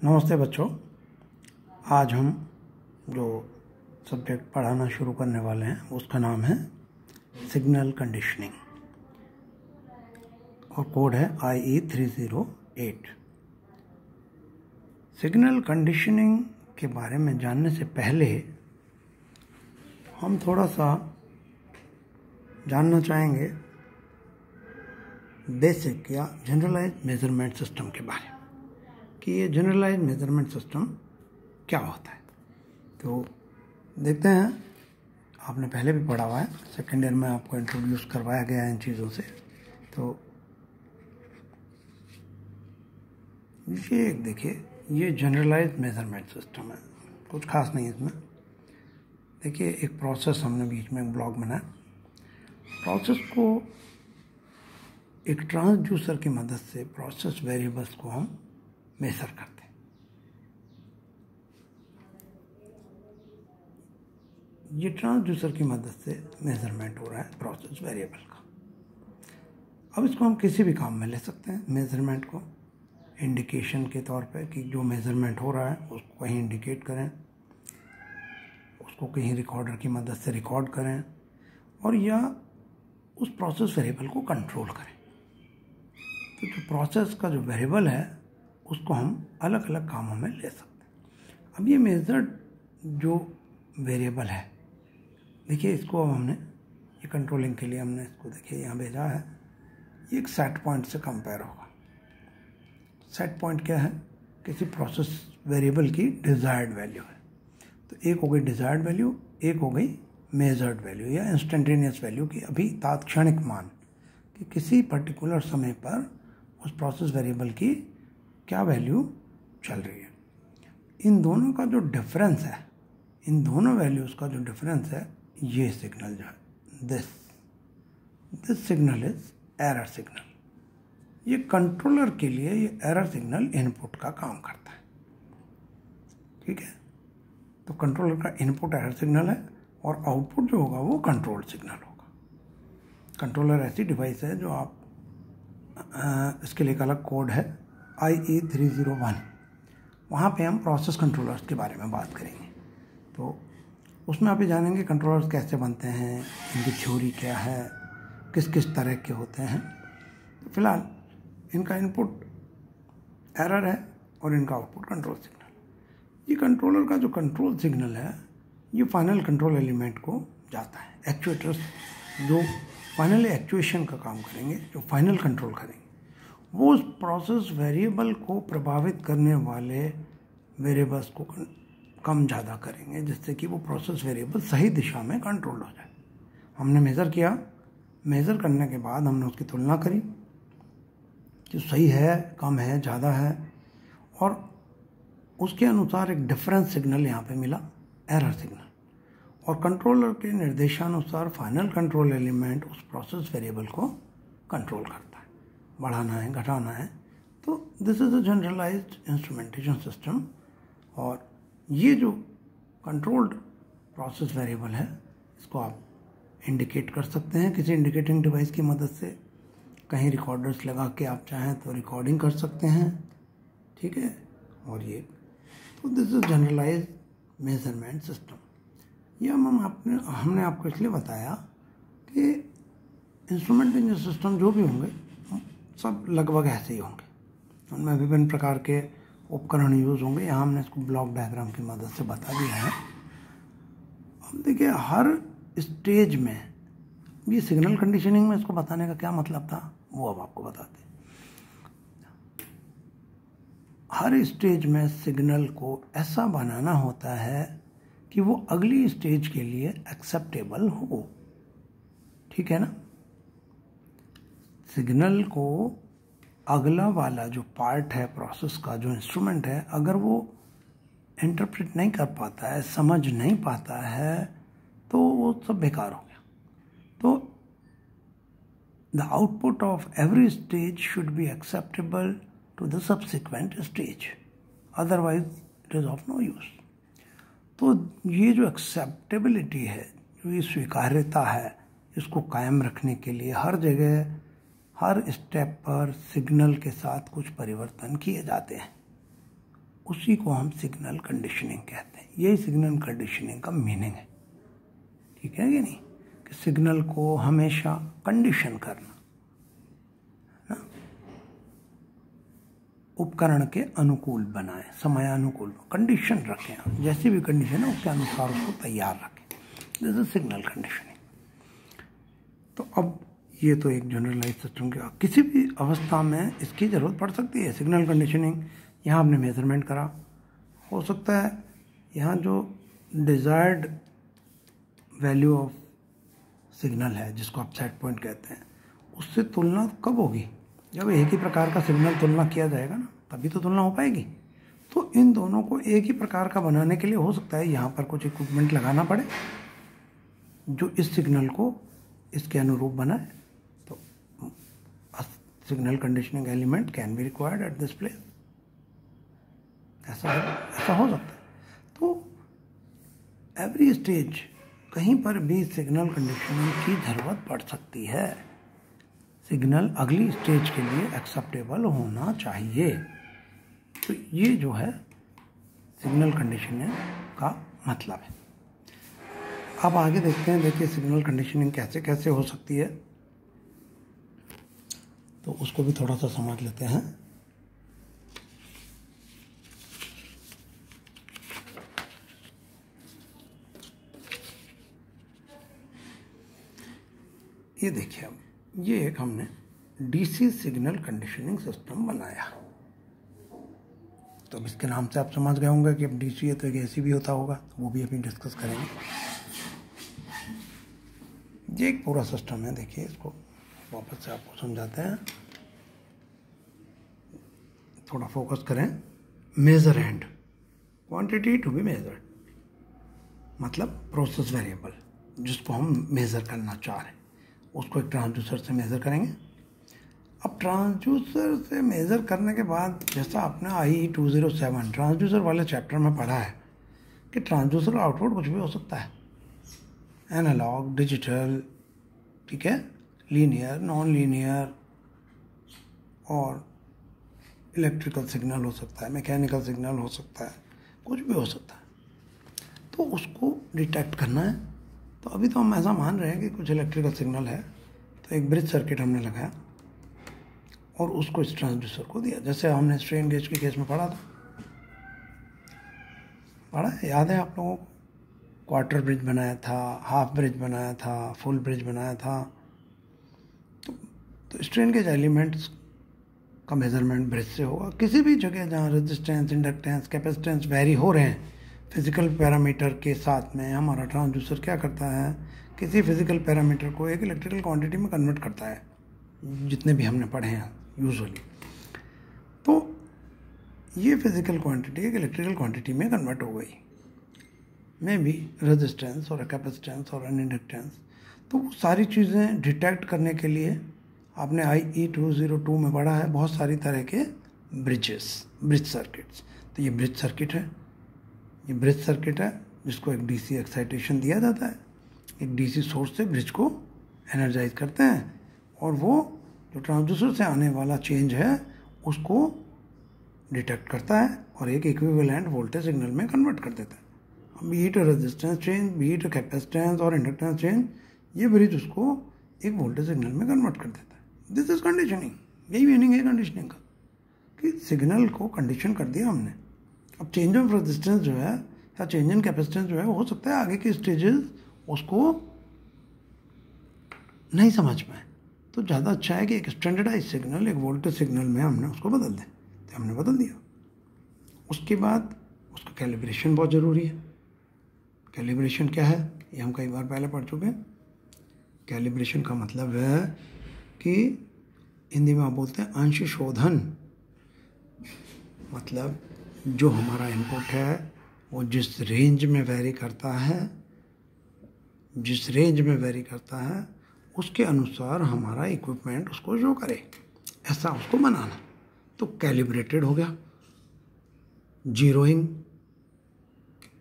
नमस्ते बच्चों। आज हम जो सब्जेक्ट पढ़ाना शुरू करने वाले हैं उसका नाम है सिग्नल कंडीशनिंग और कोड है IE308। सिग्नल कंडीशनिंग के बारे में जानने से पहले हम थोड़ा सा जानना चाहेंगे बेसिक या जनरलाइज्ड मेजरमेंट सिस्टम के बारे में कि ये जनरलाइज्ड मेजरमेंट सिस्टम क्या होता है। तो देखते हैं, आपने पहले भी पढ़ा हुआ है, सेकेंड ईयर में आपको इंट्रोड्यूस करवाया गया है इन चीज़ों से। तो ये देखिए, ये जनरलाइज्ड मेजरमेंट सिस्टम है, कुछ खास नहीं है इसमें। देखिए, एक प्रोसेस हमने बीच में एक ब्लॉक बनाया। प्रोसेस को एक ट्रांसड्यूसर की मदद से प्रोसेस वेरिएबल्स को हम मेजर करते हैं। ये ट्रांसड्यूसर की मदद से मेजरमेंट हो रहा है प्रोसेस वेरिएबल का। अब इसको हम किसी भी काम में ले सकते हैं। मेजरमेंट को इंडिकेशन के तौर पे कि जो मेजरमेंट हो रहा है उसको कहीं इंडिकेट करें, उसको कहीं रिकॉर्डर की मदद से रिकॉर्ड करें और या उस प्रोसेस वेरिएबल को कंट्रोल करें। तो जो प्रोसेस का जो वेरिएबल है उसको हम अलग अलग कामों में ले सकते हैं। अब ये मेजर्ड जो वेरिएबल है, देखिए इसको अब हमने ये कंट्रोलिंग के लिए हमने इसको देखिए यहाँ भेजा है। ये एक सेट पॉइंट से कंपेयर होगा। सेट पॉइंट क्या है? किसी प्रोसेस वेरिएबल की डिज़ायर्ड वैल्यू है। तो एक हो गई डिज़ायर्ड वैल्यू, एक हो गई मेजर्ड वैल्यू या इंस्टेंटेनियस वैल्यू की अभी तात्क्षणिक मान कि किसी पर्टिकुलर समय पर उस प्रोसेस वेरिएबल की क्या वैल्यू चल रही है। इन दोनों का जो डिफरेंस है, इन दोनों वैल्यूज़ का जो डिफरेंस है, ये सिग्नल जो है this signal is error signal. ये कंट्रोलर के लिए ये एरर सिग्नल इनपुट का काम करता है। ठीक है, तो कंट्रोलर का इनपुट एरर सिग्नल है और आउटपुट जो होगा वो कंट्रोल सिग्नल होगा। कंट्रोलर ऐसी डिवाइस है जो आप इसके लिए एक अलग कोड है IE301। वहाँ पे हम प्रोसेस कंट्रोलर्स के बारे में बात करेंगे। तो उसमें आप ये जानेंगे कंट्रोलर्स कैसे बनते हैं, इनकी थ्योरी क्या है, किस किस तरह के होते हैं। तो फिलहाल इनका इनपुट एरर है और इनका आउटपुट कंट्रोल सिग्नल। ये कंट्रोलर का जो कंट्रोल सिग्नल है ये फाइनल कंट्रोल एलिमेंट को जाता है। एक्चुएटर्स जो फाइनली एक्चुएशन का काम करेंगे, जो फाइनल कंट्रोल करेंगे, वो उस प्रोसेस वेरिएबल को प्रभावित करने वाले वेरिएबल्स को कम ज़्यादा करेंगे जिससे कि वो प्रोसेस वेरिएबल सही दिशा में कंट्रोल हो जाए। हमने मेज़र किया, मेज़र करने के बाद हमने उसकी तुलना करी कि सही है, कम है, ज़्यादा है, और उसके अनुसार एक डिफरेंस सिग्नल यहाँ पे मिला, एरर सिग्नल। और कंट्रोलर के निर्देशानुसार फाइनल कंट्रोल एलिमेंट उस प्रोसेस वेरिएबल को कंट्रोल करता है, बढ़ाना है, घटाना है। तो this is a generalised instrumentation system. और ये जो कंट्रोल्ड प्रोसेस वेरिएबल है इसको आप इंडिकेट कर सकते हैं किसी इंडिकेटिंग डिवाइस की मदद से। कहीं रिकॉर्डर्स लगा के आप चाहें तो रिकॉर्डिंग कर सकते हैं। ठीक है, और ये तो this is generalised measurement system. ये हमने आपको इसलिए बताया कि इंस्ट्रूमेंटेशन सिस्टम जो भी होंगे सब लगभग ऐसे ही होंगे। उनमें विभिन्न प्रकार के उपकरण यूज़ होंगे। यहाँ हमने इसको ब्लॉक डायग्राम की मदद से बता दिया है। अब देखिए, हर स्टेज में ये सिग्नल कंडीशनिंग में इसको बताने का क्या मतलब था वो अब आपको बताते हैं। हर स्टेज में सिग्नल को ऐसा बनाना होता है कि वो अगली स्टेज के लिए एक्सेप्टेबल हो। ठीक है ना? सिग्नल को अगला वाला जो पार्ट है प्रोसेस का, जो इंस्ट्रूमेंट है, अगर वो इंटरप्रेट नहीं कर पाता है, समझ नहीं पाता है, तो वो सब बेकार हो गया। तो the output of every stage should be acceptable to the subsequent stage, otherwise it is of no use. तो ये जो एक्सेप्टेबिलिटी है, जो ये स्वीकार्यता है, इसको कायम रखने के लिए हर जगह हर स्टेप पर सिग्नल के साथ कुछ परिवर्तन किए जाते हैं। उसी को हम सिग्नल कंडीशनिंग कहते हैं। यही सिग्नल कंडीशनिंग का मीनिंग है, ठीक है कि नहीं, कि सिग्नल को हमेशा कंडीशन करना, उपकरण के अनुकूल बनाएं, समयानुकूल कंडीशन रखें, जैसी भी कंडीशन है उसके अनुसार उसको तैयार रखें। This is signal conditioning. तो अब ये तो एक जनरलाइज सिस्टम की, किसी भी अवस्था में इसकी ज़रूरत पड़ सकती है सिग्नल कंडीशनिंग। यहाँ आपने मेजरमेंट करा, हो सकता है यहाँ जो डिज़ायर्ड वैल्यू ऑफ सिग्नल है जिसको आप सेट पॉइंट कहते हैं, उससे तुलना कब होगी? जब एक ही प्रकार का सिग्नल तुलना किया जाएगा ना, तभी तो तुलना हो पाएगी। तो इन दोनों को एक ही प्रकार का बनाने के लिए हो सकता है यहाँ पर कुछ इक्विपमेंट लगाना पड़े जो इस सिग्नल को इसके अनुरूप बनाए। तो signal conditioning element can be required at this place, ऐसा हो सकता है। तो एवरी स्टेज कहीं पर भी सिग्नल कंडीशनिंग की ज़रूरत पड़ सकती है। सिग्नल अगली स्टेज के लिए एक्सेप्टेबल होना चाहिए। तो ये जो है सिग्नल कंडीशनिंग का मतलब है। अब आगे देखते हैं, देखिए सिग्नल कंडीशनिंग कैसे कैसे हो सकती है, तो उसको भी थोड़ा सा समझ लेते हैं। ये देखिए, अब ये एक हमने डीसी सिग्नल कंडीशनिंग सिस्टम बनाया। तो अब इसके नाम से आप समझ गए होंगे कि अब डीसी है तो एक एसी भी होता होगा, तो वो भी अभी डिस्कस करेंगे। ये एक पूरा सिस्टम है, देखिए इसको वापस से आपको समझाते हैं, थोड़ा फोकस करें। Measurand quantity to be measured, मतलब प्रोसेस वेरिएबल जिसको हम मेज़र करना चाह रहे हैं उसको एक ट्रांसड्यूसर से मेज़र करेंगे। अब ट्रांसड्यूसर से मेज़र करने के बाद, जैसा आपने IE207 ट्रांसड्यूसर वाले चैप्टर में पढ़ा है कि ट्रांसड्यूसर आउटपुट कुछ भी हो सकता है, एनालॉग, डिजिटल, ठीक है, लीनियर, नॉन लीनियर, और इलेक्ट्रिकल सिग्नल हो सकता है, मैकेनिकल सिग्नल हो सकता है, कुछ भी हो सकता है। तो उसको डिटेक्ट करना है। तो अभी तो हम ऐसा मान रहे हैं कि कुछ इलेक्ट्रिकल सिग्नल है, तो एक ब्रिज सर्किट हमने लगाया और उसको इस ट्रांसड्यूसर को दिया, जैसे हमने स्ट्रेन गेज के केस में पढ़ा था, पढ़ा है, याद है आप लोगों को? क्वार्टर ब्रिज बनाया था, हाफ ब्रिज बनाया था, फुल ब्रिज बनाया था। तो स्ट्रेन गेज एलिमेंट्स का मेजरमेंट ब्रिज से होगा। किसी भी जगह जहाँ रेजिस्टेंस, इंडक्टेंस, कैपेसिटेंस वेरी हो रहे हैं फिजिकल पैरामीटर के साथ में, हमारा ट्रांसड्यूसर क्या करता है, किसी फिजिकल पैरामीटर को एक इलेक्ट्रिकल क्वांटिटी में कन्वर्ट करता है, जितने भी हमने पढ़े हैं यूजुअली। तो ये फिजिकल क्वांटिटी एक इलेक्ट्रिकल क्वांटिटी में कन्वर्ट हो गई, मे बी रेजिस्टेंस और कैपेसिटेंस और इंडक्टेंस। तो वो सारी चीज़ें डिटेक्ट करने के लिए आपने IE202 में पढ़ा है बहुत सारी तरह के ब्रिज सर्किट्स। तो ये ब्रिज सर्किट है, ये ब्रिज सर्किट है जिसको एक डीसी एक्साइटेशन दिया जाता है, एक डीसी सोर्स से ब्रिज को एनर्जाइज करते हैं और वो जो ट्रांसड्यूसर से आने वाला चेंज है उसको डिटेक्ट करता है और एक इक्विवेलेंट वोल्टेज सिग्नल में कन्वर्ट कर देता है। B it resistance change, B it capacitance और इंडक्टेंस चेंज, ये ब्रिज उसको एक वोल्टेज सिग्नल में कन्वर्ट कर देता है। दिस इज कंडीशनिंग, यही मीनिंग है कंडीशनिंग का, कि सिग्नल को कंडीशन कर दिया हमने। अब चेंज ऑफ रेजिस्टेंस जो है या चेंज इन कैपेसिटेंस जो है, हो सकता है आगे के स्टेजेस उसको नहीं समझ पाए, तो ज़्यादा अच्छा है कि एक स्टैंडर्डाइज सिग्नल, एक वोल्टेज सिग्नल में हमने उसको बदल दें। तो हमने बदल दिया। उसके बाद उसका कैलिब्रेशन बहुत ज़रूरी है। कैलिब्रेशन क्या है, ये हम कई बार पहले पढ़ चुके हैं। कैलिब्रेशन का मतलब है कि हिंदी में आप बोलते हैं अंश शोधन, मतलब जो हमारा इनपुट है वो जिस रेंज में वेरी करता है, जिस रेंज में वेरी करता है उसके अनुसार हमारा इक्विपमेंट उसको शो करे, ऐसा उसको बनाना। तो कैलिब्रेटेड हो गया। जीरोइंग,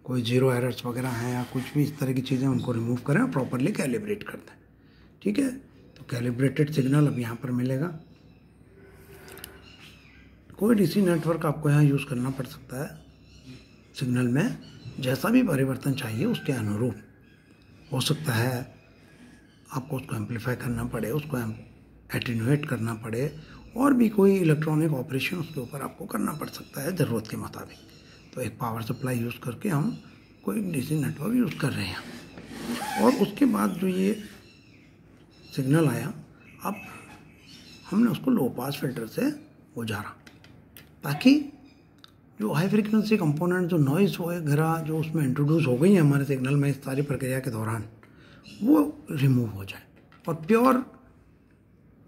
कोई जीरो एरर्स वगैरह हैं या कुछ भी इस तरह की चीज़ें, उनको रिमूव करें और प्रॉपरली कैलिब्रेट करते हैं। ठीक है, तो कैलिब्रेटेड सिग्नल अब यहाँ पर मिलेगा। कोई डीसी नेटवर्क आपको यहाँ यूज़ करना पड़ सकता है सिग्नल में, जैसा भी परिवर्तन चाहिए उसके अनुरूप। हो सकता है आपको उसको एम्पलीफाई करना पड़े, उसको एटीन्यूएट करना पड़े, और भी कोई इलेक्ट्रॉनिक ऑपरेशन उसके ऊपर आपको करना पड़ सकता है ज़रूरत के मुताबिक। तो एक पावर सप्लाई यूज़ करके हम कोई डीसी नेटवर्क यूज़ कर रहे हैं। और उसके बाद जो ये सिग्नल आया, अब हमने उसको लो पास फिल्टर से गुजारा, ताकि जो हाई फ्रीक्वेंसी कंपोनेंट, जो नॉइज़ वगैरह जो उसमें इंट्रोड्यूस हो गई है हमारे सिग्नल में इस सारी प्रक्रिया के दौरान, वो रिमूव हो जाए और प्योर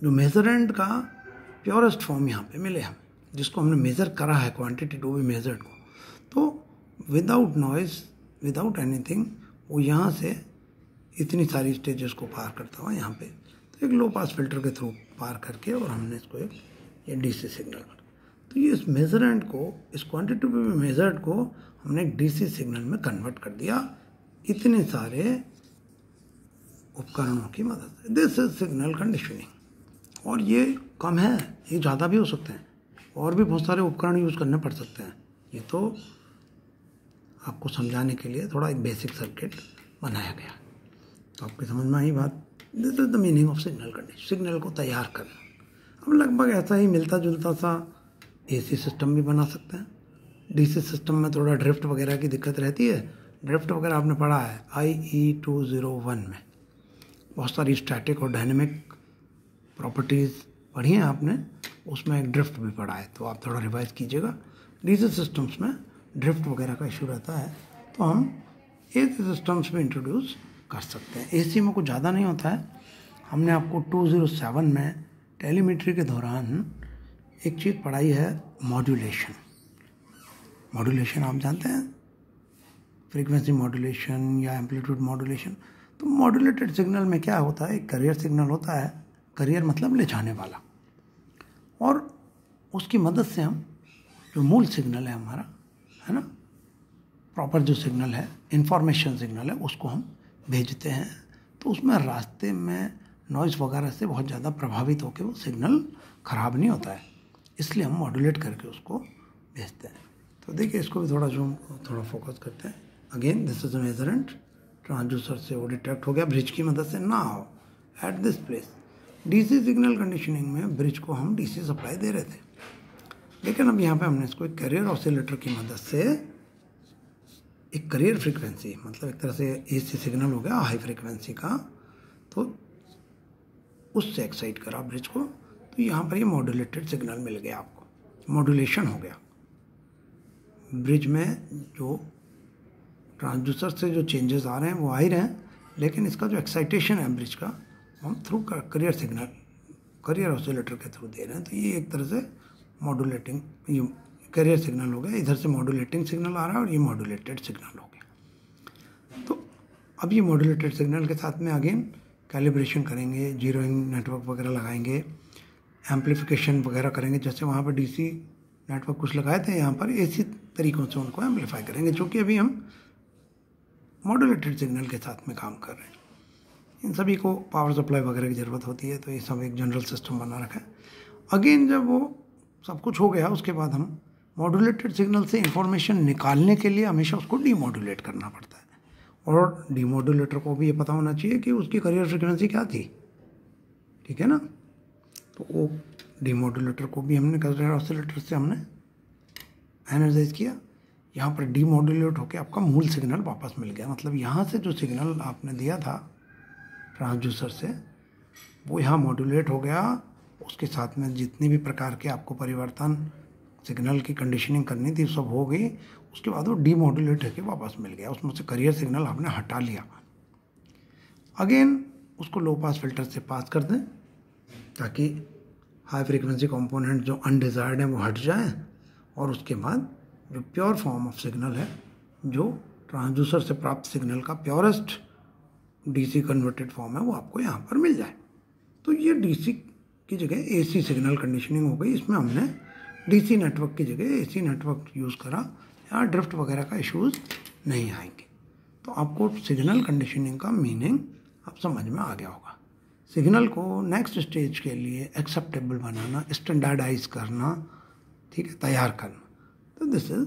जो मेजरेंट का प्योरेस्ट फॉर्म यहाँ पे मिले हमें, जिसको हमने मेज़र करा है, क्वांटिटी टू बी मेजर्ड को। तो विदाउट नॉइज़, विदाउट एनीथिंग, वो यहाँ से इतनी सारी स्टेजेस को पार करता हुआ यहाँ पे तो एक लो पास फिल्टर के थ्रू पार करके, और हमने इसको एक ये डीसी सिग्नल, तो ये इस मेजरेंट को, इस क्वांटिटी टू बी मेजर्ड को हमने एक डीसी सिग्नल में कन्वर्ट कर दिया इतने सारे उपकरणों की मदद से। This is signal conditioning. और ये कम है, ये ज़्यादा भी हो सकते हैं, और भी बहुत सारे उपकरण यूज़ करने पड़ सकते हैं। ये तो आपको समझाने के लिए थोड़ा एक बेसिक सर्किट बनाया गया। तो आपकी समझ में आई बात। This is the meaning of signal condition, signal को तैयार करना। अब लगभग ऐसा ही मिलता जुलता सा एसी सिस्टम भी बना सकते हैं। डीसी सिस्टम में थोड़ा ड्रिफ्ट वगैरह की दिक्कत रहती है। ड्रिफ्ट वगैरह आपने पढ़ा है IE 201 में, बहुत सारी स्टैटिक और डायनेमिक प्रॉपर्टीज़ पढ़ी हैं आपने, उसमें एक ड्रिफ्ट भी पढ़ा है, तो आप थोड़ा रिवाइज कीजिएगा। डीसी सिस्टम्स में ड्रिफ्ट वगैरह का इशू रहता है, तो हम एसी सिस्टम्स में इंट्रोड्यूस कर सकते हैं। एसी में कुछ ज़्यादा नहीं होता है। हमने आपको 207 में टेलीमेट्री के दौरान एक चीज़ पढ़ाई है, मॉड्यूलेशन। मॉड्यूलेशन आप जानते हैं, फ्रीक्वेंसी मॉड्यूलेशन या एम्पलीट्यूड मॉड्यूलेशन। तो मॉड्यूलेटेड सिग्नल में क्या होता है, एक करियर सिग्नल होता है, करियर मतलब ले जाने वाला, और उसकी मदद से हम जो मूल सिग्नल है हमारा, है ना, प्रॉपर जो सिग्नल है, इंफॉर्मेशन सिग्नल है, उसको हम भेजते हैं। तो उसमें रास्ते में नॉइज़ वगैरह से बहुत ज़्यादा प्रभावित होकर वो सिग्नल ख़राब नहीं होता है, इसलिए हम मॉड्यूलेट करके उसको भेजते हैं। तो देखिए, इसको भी थोड़ा फोकस करते हैं। Again this is a measurement, transducer से वो डिटेक्ट हो गया ब्रिज की मदद से। Now at this place DC signal conditioning में ब्रिज को हम डीसी सप्लाई दे रहे थे, लेकिन अब यहाँ पे हमने इसको एक कैरियर ऑसिलेटर की मदद से एक कैरियर फ्रीक्वेंसी, मतलब एक तरह से एसी सिग्नल हो गया हाई फ्रीक्वेंसी का, तो उससे एक्साइट करा ब्रिज को। तो यहाँ पर ये मॉड्यूलेटेड सिग्नल मिल गया आपको, मॉड्यूलेशन हो गया। ब्रिज में जो ट्रांसड्यूसर से जो चेंजेस आ रहे हैं वो आ ही रहे हैं, लेकिन इसका जो एक्साइटेशन है ब्रिज का, हम through career signal, career oscillator के थ्रू दे रहे हैं। तो ये एक तरह से मॉड्यूलेटिंग, ये करियर सिग्नल हो गया, इधर से मॉड्यूलेटिंग सिग्नल आ रहा है और ये मॉड्यूलेटेड सिग्नल हो गया। तो अब ये मॉड्यूलेटेड सिग्नल के साथ में अगेन कैलिब्रेशन करेंगे, जीरोइंग नेटवर्क वगैरह लगाएंगे, एम्पलीफिकेशन वगैरह करेंगे। जैसे वहाँ पर डीसी नेटवर्क कुछ लगाए थे, यहाँ पर एसी तरीक़ों से उनको एम्पलीफाई करेंगे, चूँकि अभी हम मॉड्यूलेटेड सिग्नल के साथ में काम कर रहे हैं। इन सभी को पावर सप्लाई वगैरह की ज़रूरत होती है, तो ये सब एक जनरल सिस्टम बना रखा है। अगेन जब वो सब कुछ हो गया, उसके बाद हम मॉड्यूलेटेड सिग्नल से इंफॉर्मेशन निकालने के लिए हमेशा उसको डीमॉड्यूलेट करना पड़ता है, और डीमॉड्यूलेटर को भी ये पता होना चाहिए कि उसकी करियर फ्रीक्वेंसी क्या थी, ठीक है ना। तो वो डीमॉड्यूलेटर को भी हमने करियर ऑसिलेटर से हमने एनर्जाइज किया। यहाँ पर डीमॉड्यूलेट होकर आपका मूल सिग्नल वापस मिल गया, मतलब यहाँ से जो सिग्नल आपने दिया था ट्रांसड्यूसर से, वो यहाँ मॉड्यूलेट हो गया। उसके साथ में जितनी भी प्रकार के आपको परिवर्तन सिग्नल की कंडीशनिंग करनी थी सब हो गई। उसके बाद वो डीमॉड्यूलेट होकर वापस मिल गया, उसमें से करियर सिग्नल आपने हटा लिया। अगेन उसको लो पास फिल्टर से पास कर दें, ताकि हाई फ्रीक्वेंसी कंपोनेंट जो अनडिजायर्ड है वो हट जाए, और उसके बाद जो प्योर फॉर्म ऑफ सिग्नल है, जो ट्रांसड्यूसर से प्राप्त सिग्नल का प्योरेस्ट डीसी कन्वर्टेड फॉर्म है, वो आपको यहाँ पर मिल जाए। तो ये डीसी की जगह एसी सिग्नल कंडीशनिंग हो गई। इसमें हमने डीसी नेटवर्क की जगह एसी नेटवर्क यूज़ करा, यहाँ ड्रिफ्ट वगैरह का इश्यूज़ नहीं आएंगे। तो आपको सिग्नल कंडीशनिंग का मीनिंग अब समझ में आ गया होगा। सिग्नल को नेक्स्ट स्टेज के लिए एक्सेप्टेबल बनाना, स्टैंडर्डाइज करना, ठीक है, तैयार करना। तो this is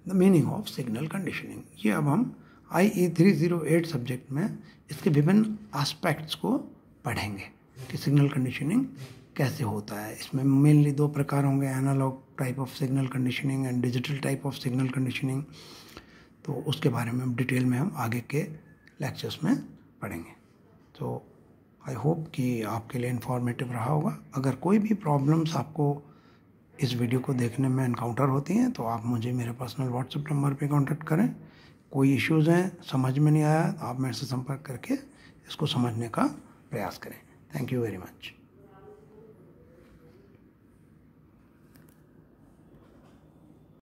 the meaning of signal conditioning. ये अब हम IE 308 सब्जेक्ट में इसके विभिन्न एस्पेक्ट्स को पढ़ेंगे कि सिग्नल कंडीशनिंग कैसे होता है। इसमें मेनली 2 प्रकार होंगे, analogue type of signal conditioning and digital type of signal conditioning. तो उसके बारे में डिटेल में हम आगे के लेक्चर्स में पढ़ेंगे। तो आई होप कि आपके लिए इन्फॉर्मेटिव रहा होगा। अगर कोई भी प्रॉब्लम्स आपको इस वीडियो को देखने में एनकाउंटर होती हैं तो आप मुझे मेरे पर्सनल व्हाट्सएप नंबर पे कांटेक्ट करें। कोई इश्यूज़ हैं, समझ में नहीं आया, आप मेरे से संपर्क करके इसको समझने का प्रयास करें। Thank you very much.